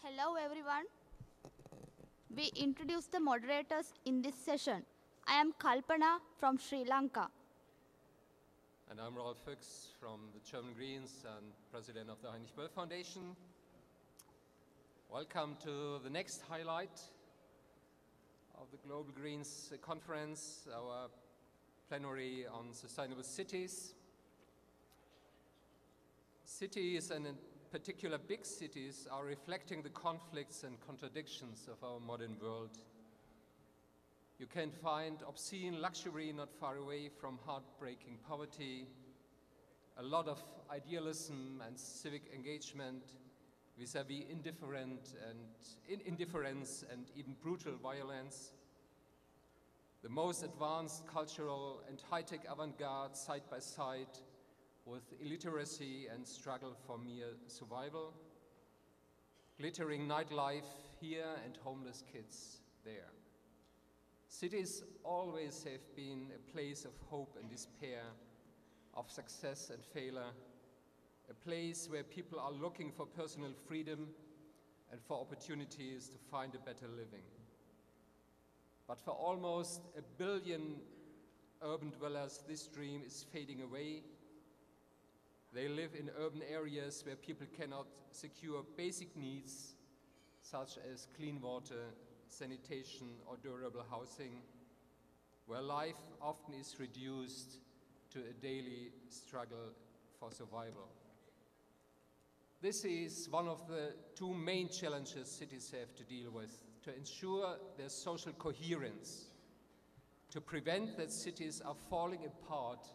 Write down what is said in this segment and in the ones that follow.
Hello everyone. We introduce the moderators in this session. I am Kalpana from Sri Lanka. And I'm Ralf Fücks from the German Greens and President of the Heinrich Böll Foundation. Welcome to the next highlight of the Global Greens Conference, our plenary on sustainable cities. Cities, and in particular big cities, are reflecting the conflicts and contradictions of our modern world. You can find obscene luxury not far away from heartbreaking poverty, a lot of idealism and civic engagement vis-à-vis indifference and even brutal violence, the most advanced cultural and high-tech avant-garde side by side with illiteracy and struggle for mere survival, glittering nightlife here and homeless kids there. Cities always have been a place of hope and despair, of success and failure, a place where people are looking for personal freedom and for opportunities to find a better living. But for almost 1 billion urban dwellers, this dream is fading away. They live in urban areas where people cannot secure basic needs such as clean water, sanitation, or durable housing, where life often is reduced to a daily struggle for survival. This is one of the two main challenges cities have to deal with: to ensure their social coherence, to prevent that cities are falling apart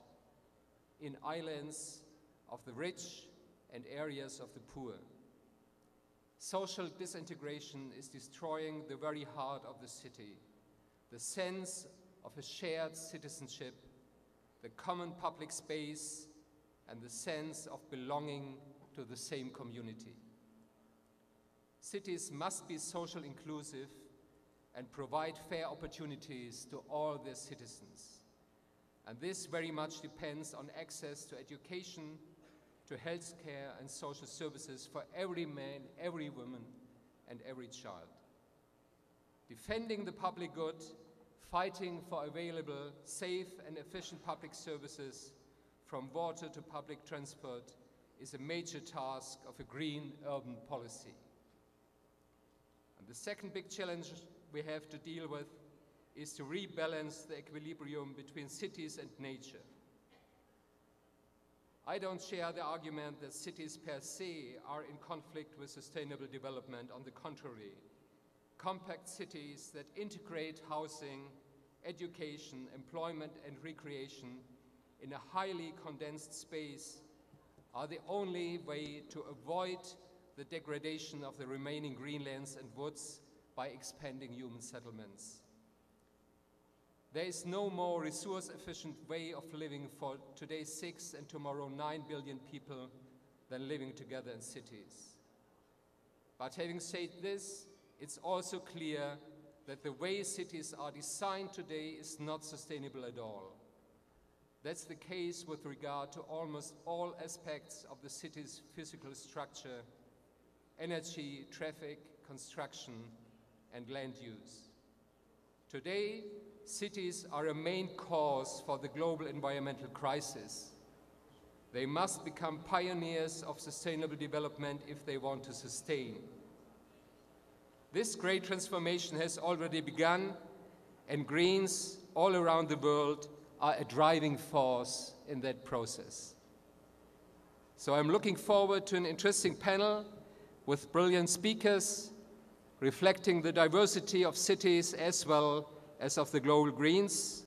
in islands of the rich and areas of the poor. Social disintegration is destroying the very heart of the city, the sense of a shared citizenship, the common public space, and the sense of belonging to the same community. Cities must be social inclusive and provide fair opportunities to all their citizens. And this very much depends on access to education, to health care and social services for every man, every woman, and every child. Defending the public good, fighting for available, safe and efficient public services, from water to public transport, is a major task of a green urban policy. And the second big challenge we have to deal with is to rebalance the equilibrium between cities and nature. I don't share the argument that cities per se are in conflict with sustainable development. On the contrary, compact cities that integrate housing, education, employment, and recreation in a highly condensed space are the only way to avoid the degradation of the remaining greenlands and woods by expanding human settlements. There is no more resource-efficient way of living for today 6 and tomorrow 9 billion people than living together in cities. But having said this, it's also clear that the way cities are designed today is not sustainable at all. That's the case with regard to almost all aspects of the city's physical structure: energy, traffic, construction, and land use. Today, cities are a main cause for the global environmental crisis. They must become pioneers of sustainable development if they want to sustain. This great transformation has already begun, and Greens all around the world are a driving force in that process. So I'm looking forward to an interesting panel with brilliant speakers reflecting the diversity of cities as well as of the global Greens.